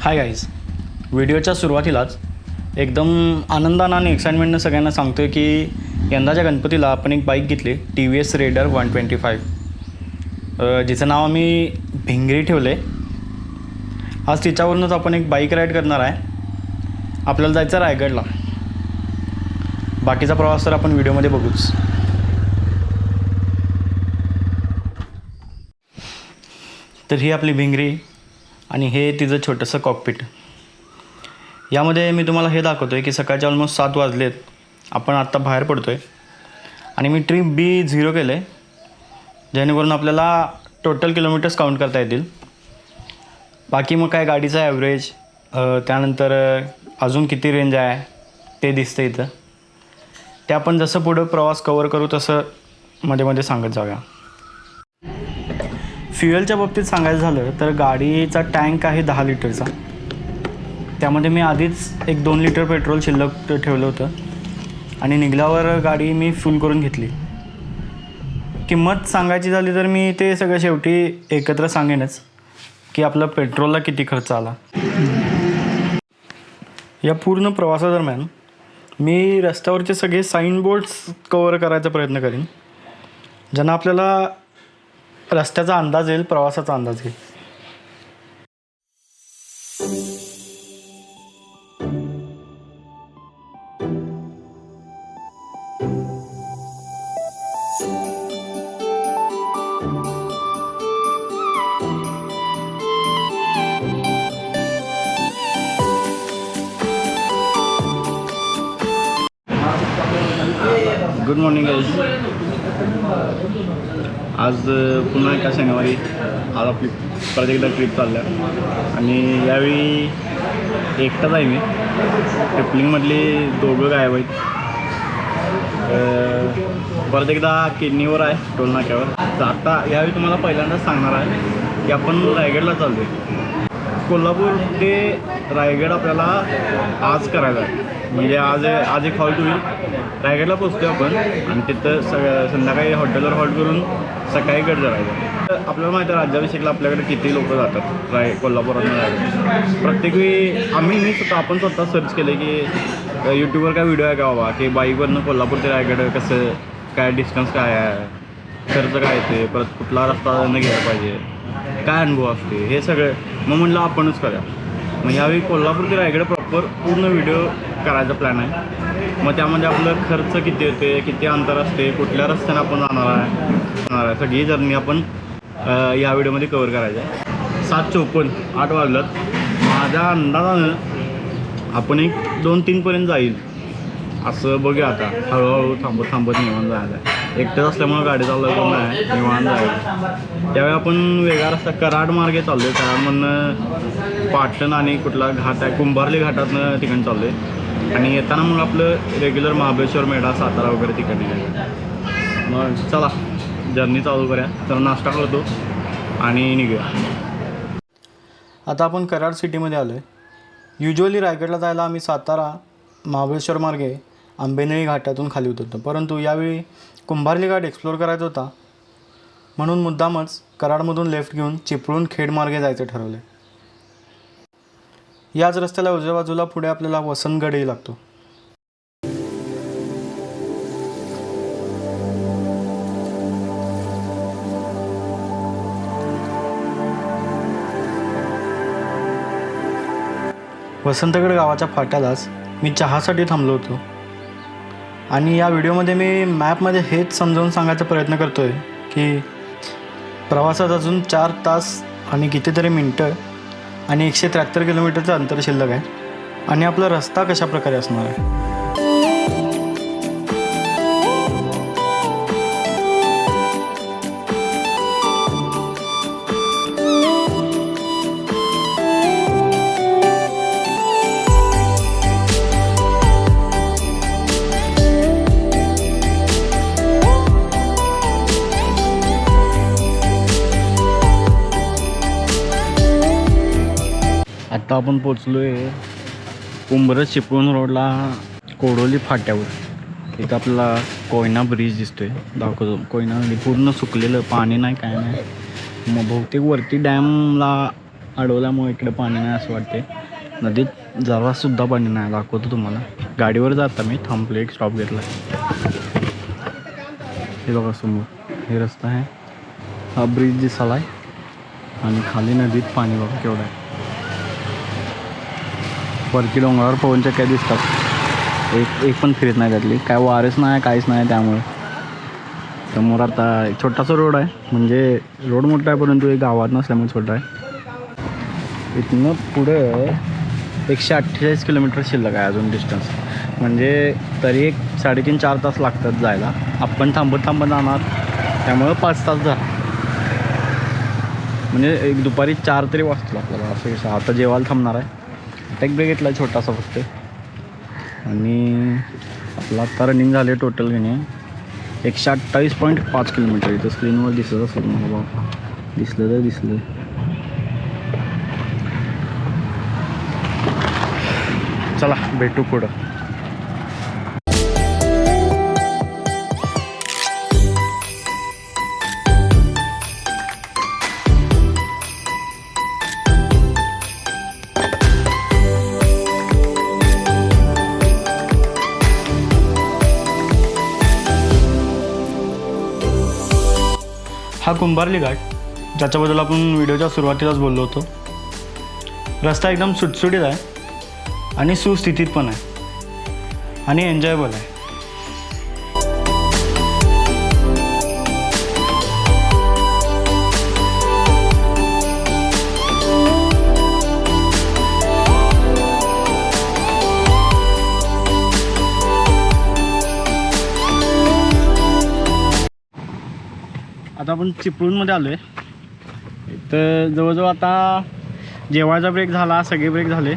Hi guys, व्हिडिओच्या सुरुवातीलाच एकदम आनंदानं आणि एक्साइटमेंटनं सगळ्यांना सांगतो आहे की यंदाच्या गणपतीला आपण एक बाईक घेतली TVS रेडर 125, जिचं नाव आम्ही भिंगरी ठेवलं आहे. आज तिच्यावरूनच आपण एक बाईक राईड करणार आहे. आपल्याला जायचं रायगडला. बाकीचा प्रवास तर आपण व्हिडिओमध्ये बघूच. तर ही आपली भिंगरी आणि हे तिचं छोटंसं कॉकपिट. यामध्ये मी तुम्हाला हे दाखवतो आहे की सकाळचे ऑलमोस्ट 7 वाजलेत. आपण आत्ता बाहेर पडतो आहे आणि मी ट्रिप B0 केलं आहे, जेणेकरून आपल्याला टोटल किलोमीटर्स काउंट करता येतील. बाकी मग काय गाडीचा ॲव्हरेज, त्यानंतर अजून किती रेंज आहे ते दिसतं इथं. ते आपण जसं पुढं प्रवास कवर करू तसं मध्ये मध्ये सांगत जाऊया. फ्युएलच्या बाबतीत सांगायचं झालं तर गाडीचा टँक आहे 10 लिटरचा. त्यामध्ये मी आधीच एक 2 लिटर पेट्रोल शिल्लक ठेवलं होतं आणि निघाल्यावर गाडी मी फुल करून घेतली. किंमत सांगायची झाली तर मी ते सगळं शेवटी एकत्र सांगेनच की आपलं पेट्रोलला किती खर्च आला. या पूर्ण प्रवासादरम्यान मी रस्त्यावरचे सगळे साईनबोर्ड्स कवर करायचा प्रयत्न करीन, ज्यांना आपल्याला रस्त्याचा अंदाज येईल, प्रवासाचा अंदाज येईल. Good morning guys. आज पुन्हा एका शनिवारी आज आपली परत एकदा ट्रिप चालल्या आणि यावेळी एकटाच आहे मी. ट्रिपलिंगमधली दोघं गायब आहेत. परत एकदा किडनीवर आहे, टोल नाक्यावर. तर आता यावेळी तुम्हाला पहिल्यांदाच सांगणार आहे की आपण रायगडला चाललो आहे. कोल्हापूर ते रायगड आपल्याला आज करायचं आहे. म्हणजे आज एक हॉल्ट होईल. रायगडला पोचतो आपण आणि तिथं संध्याकाळी हॉटेलवर हॉल्ट करून सकाळी गड जायचं. आपल्याला माहिती आहे राज्याभिषेकला आपल्याकडे किती लोक जातात कोल्हापुरातून रायगड. प्रत्येक वेळी आपण स्वतः सर्च केलं की यूट्यूबवर काय व्हिडिओ आहे का बाबा की बाईकवरनं कोल्हापूर ते रायगड कसं काय डिस्टन्स काय आहे, खर्च काय येते, परत कुठला रस्ता न घ्यायला पाहिजे, काय अनुभव असते, हे सगळं मग म्हटलं आपणच करूया. मग यावेळी कोल्हापूर ते रायगड प्रॉपर पूर्ण व्हिडिओ करायचा प्लॅन आहे. मग त्यामध्ये आपलं खर्च किती येते, किती अंतर असते, कुठल्या रस्त्याने आपण जाणार आहे, सगळी जर्नी आपण या व्हिडिओमध्ये कवर करायचं आहे. 7:54 8 वाजलं. माझ्या अंदाजानं आपण एक 2-3 जाईल असं बघूया. आता हळूहळू थांबत निवांत जायचं आहे. एकटंच असल्यामुळं गाडी चालवलं नाही, निवांत जायचं. त्यावेळी आपण वेगळा रस्ता कराड मार्गे चाललो आहे. कराडमधनं पाटण आणि कुठला घाट आहे, कुंभारली घाटातनं ठिकाणी चाललो आहे. आणि येताना मग आपलं रेग्युलर महाबळेश्वर, मेढा, सातारा वगैरे ठिकाणी जायचं. मग चला जर्नी चालू करूया. तर नाश्ता करतो आणि निघूया. आता आपण कराड सिटीमध्ये आलो आहे. युजली रायगडला जायला आम्ही सातारा महाबळेश्वर मार्गे आंबेनळी घाटातून खाली उतरतो, परंतु यावेळी कुंभारली घाट एक्सप्लोअर करायचा होता म्हणून मुद्दामच कराडमधून लेफ्ट घेऊन चिपळूण खेड मार्गे जायचं ठरवलं आहे. याच रस्त्याला उजव्या बाजूला पुढे आपल्याला वसंतगडही लागतो. वसंतगड गावाच्या फाट्यालाच मी चहासाठी थांबलो होतो आणि या व्हिडिओमध्ये मी मॅपमध्ये हेच समजावून सांगायचा प्रयत्न करतो आहे की प्रवासात अजून 4 तास आणि कितीतरी मिनटं आणि 173 किलोमीटरचं अंतर शिल्लक आहे आणि आपला रस्ता कशा प्रकारे असणार आहे. आता आपण पोचलो आहे उंबरस चिपळूण रोडला कोडोली फाट्यावर. इथं आपल्याला कोयना ब्रिज दिसतोय, दाखवतो. कोयना पूर्ण सुकलेलं, पाणी नाही काय नाही. मग बहुतेक वरती डॅमला अडवल्यामुळे इकडे पाणी नाही असं वाटते. नदीत जरासुद्धा पाणी नाही. दाखवतो तुम्हाला. गाडीवर जाता मी थांबलो, एक स्टॉप घेतला. हे बघा समोर हे रस्ता आहे. हा ब्रिज दिसाला आहे आणि खाली नदीत पाणी बघा केवढं आहे. वरती डोंगरावर पवनचक्क्या दिसतात. एक पण फिरत नाही त्यातली. काय वारच नाही, काहीच नाही. त्यामुळे समोर आता एक छोटासा रोड आहे. म्हणजे रोड मोठा आहे परंतु एक गावात नसल्यामुळे छोटा आहे. इथनं पुढं 148 किलोमीटर शिल्लक आहे अजून डिस्टन्स. म्हणजे तरी एक 3.5-4 तास लागतात जायला. आपण थांबत जाणार त्यामुळं 5 तास झाला. म्हणजे एक दुपारी 4 तरी वाजतील आपल्याला. असं कसं आता जेवायला थांबणार आहे. एक ब्रेक घेतला छोटासा फक्त. आणि आपलं आता रनिंग झाले टोटल घेणे 128.5 किलोमीटर. इथं स्क्रीनवर दिसत असेल मला बाबा. दिसलं. चला भेटू पुढं. हा कुंभारली घाट, ज्याच्याबद्दल आपण व्हिडिओच्या सुरुवातीलाच बोललो होतो. रस्ता एकदम सुटसुटीत आहे आणि सुस्थितीत पण आहे आणि एन्जॉयबल आहे. आता आपण चिपळूणमध्ये आलो आहे. इथं जवळजवळ आता जेवायचा ब्रेक झाला, सगळे ब्रेक झाले.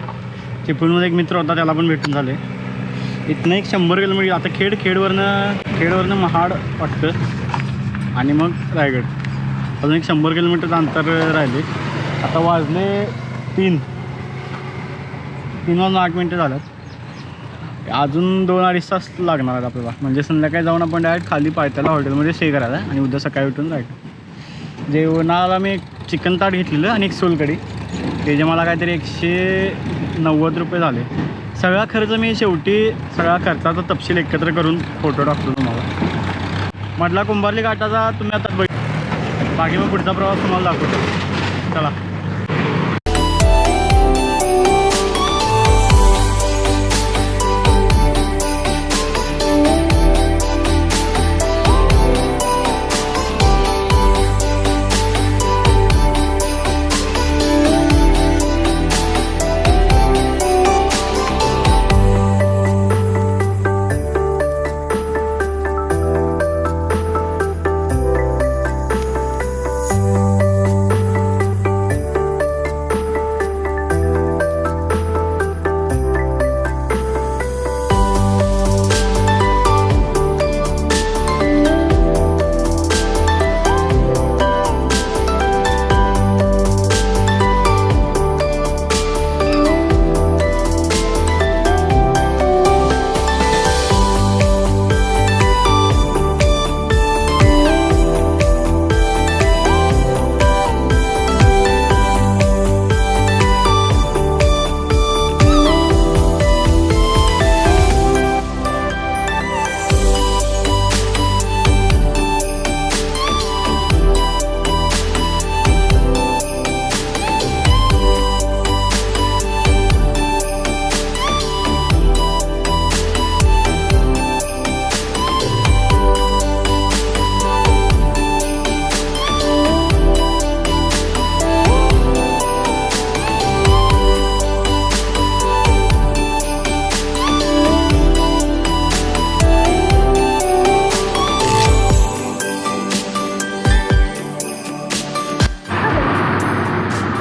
चिपळूणमध्ये एक मित्र होता, त्याला पण भेटून झाले. इथनं एक 100 किलोमीटर. आता खेडवरनं महाड वाटतं आणि मग रायगड. अजून एक 100 किलोमीटरचं अंतर राहिले. आता वाजले 3 वाजून 8 मिनटं झाल्यात. अजून 2-2.5 तास लागणार आहेत आपल्याला. म्हणजे संध्याकाळी जाऊन आपण डायरेक्ट खाली पायथ्याला हॉटेलमध्ये स्टे करायला आहे आणि उद्या सकाळी उठून रायगड. जेवणाला मी एक चिकन ताट घेतलेलं आणि एक सोलकढी. ते जे मला काहीतरी 190 रुपये झाले. सगळा खर्च मी शेवटी सगळा खर्चाचा तपशील एकत्र करून फोटो टाकतो तुम्हाला. म्हटला कुंभारली घाटाचा तुम्ही आता बाकी मग पुढचा प्रवास तुम्हाला दाखवतो. चला.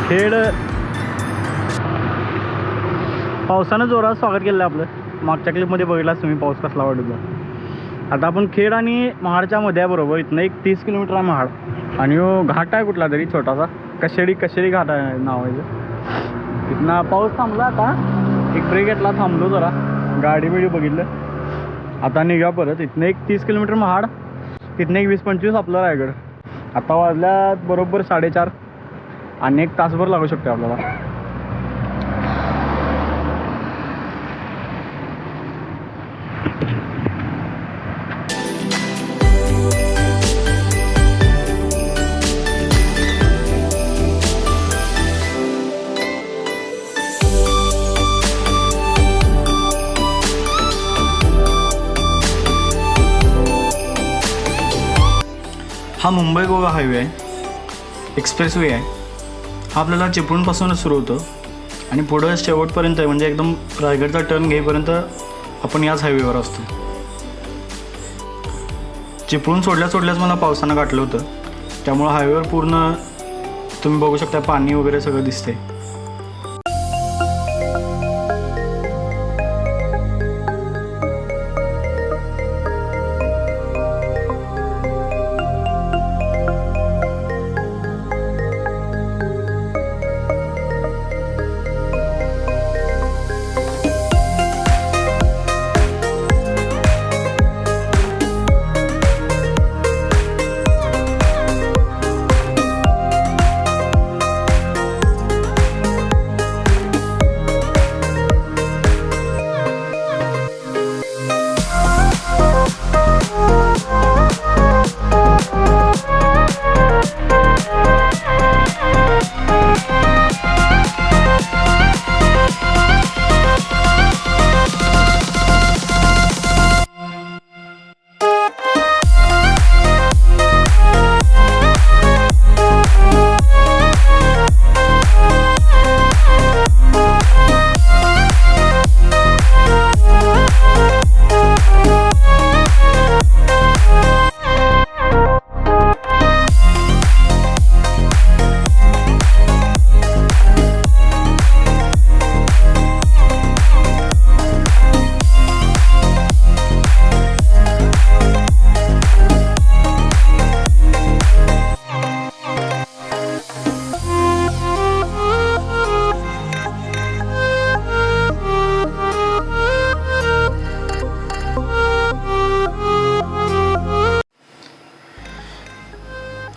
खेड पावसानं जोरात स्वागत केलं आपलं. मागच्या क्लिपमध्ये बघितलाच तुम्ही पाऊस कसला वाढतो. आता आपण खेड आणि महाडच्या मध्ये आहे बरोबर. इथनं एक 30 किलोमीटर आहे महाड. आणि घाट आहे कुठला तरी छोटासा, कशेरी घाट आहे नावाचं. इथनं पाऊस थांबला. आता एक ब्रेक घेतला, थांबलो जरा, गाडी बघितलं. आता निघा परत. इथनं एक 30 किलोमीटर महाड, इथनं एक 20-25 आपलं रायगड. आता वाजल्यात बरोबर 4:30 आणि 1 तासभर लागू शकते आपल्याला. हा मुंबई गोवा हायवे आहे, एक्सप्रेसवे आहे. हा आपल्याला चिपळूणपासूनच सुरू होतो आणि पुढं शेवटपर्यंत आहे, म्हणजे एकदम रायगडचा टर्न घेईपर्यंत आपण याच हायवेवर असतो. चिपळूण सोडल्याच मला पावसानं गाठलं होतं, त्यामुळं हायवेवर पूर्ण तुम्ही बघू शकता पाणी वगैरे सगळं दिसते.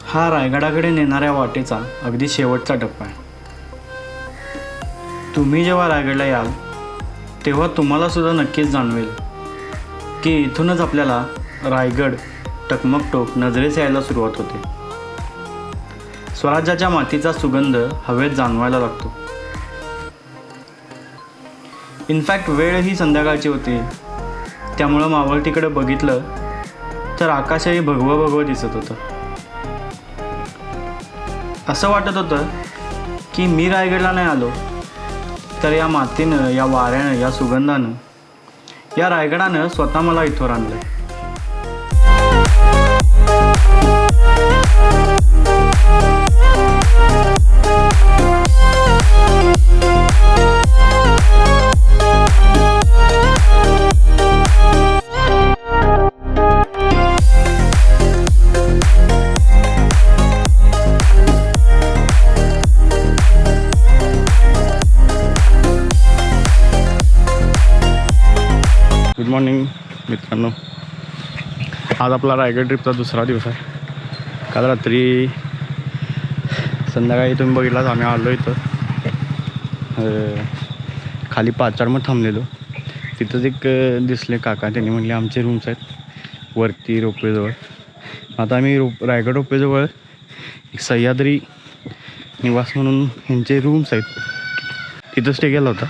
हा रायगडाकडे नेणाऱ्या वाटेचा अगदी शेवटचा टप्पा आहे. तुम्ही जेव्हा रायगडला याल तेव्हा तुम्हाला सुद्धा नक्कीच जाणवेल की इथूनच आपल्याला रायगड टकमकटोक नजरेस यायला सुरुवात होते. स्वराज्याच्या मातीचा सुगंध हवेत जाणवायला लागतो. इनफॅक्ट वेळ ही संध्याकाळची होती, त्यामुळं मावळतीकडे बघितलं तर आकाशही भगवं भगवं दिसत होतं. असं वाटत होतं की मी रायगडला नाही आलो तर या मातीनं, या वाऱ्यानं, या सुगंधानं, या रायगडानं स्वतः मला इथवर आणलं. गुड मॉर्निंग मित्रांनो. आज आपला रायगड ट्रिपचा दुसरा दिवस आहे. काल रात्री संध्याकाळी तुम्ही बघितलाच आम्ही आलो इथं खाली पाचाडमध्ये थांबलेलो. तिथंच एक दिसले काका, त्यांनी म्हणले आमचे रूम्स आहेत वरती रोपवेजवळ. आता आम्ही रायगड रोपवेजवळ एक सह्याद्री निवास म्हणून ह्यांचे रूम्स आहेत, तिथं स्टे केला होता.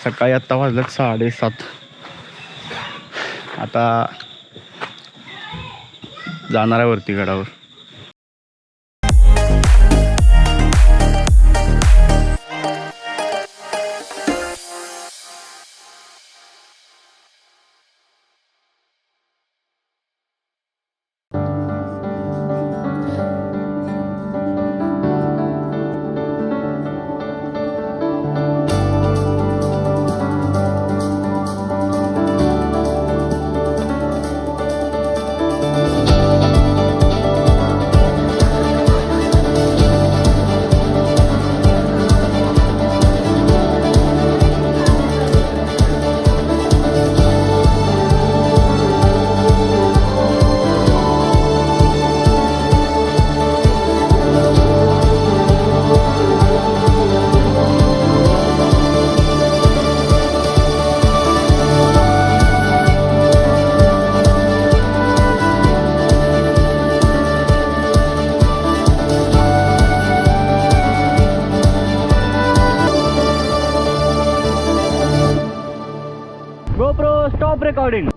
सकाळी आत्ता वाजल्यात 7:30. आता जाणार आहे वरती गडावर. रेकॉर्डिंग.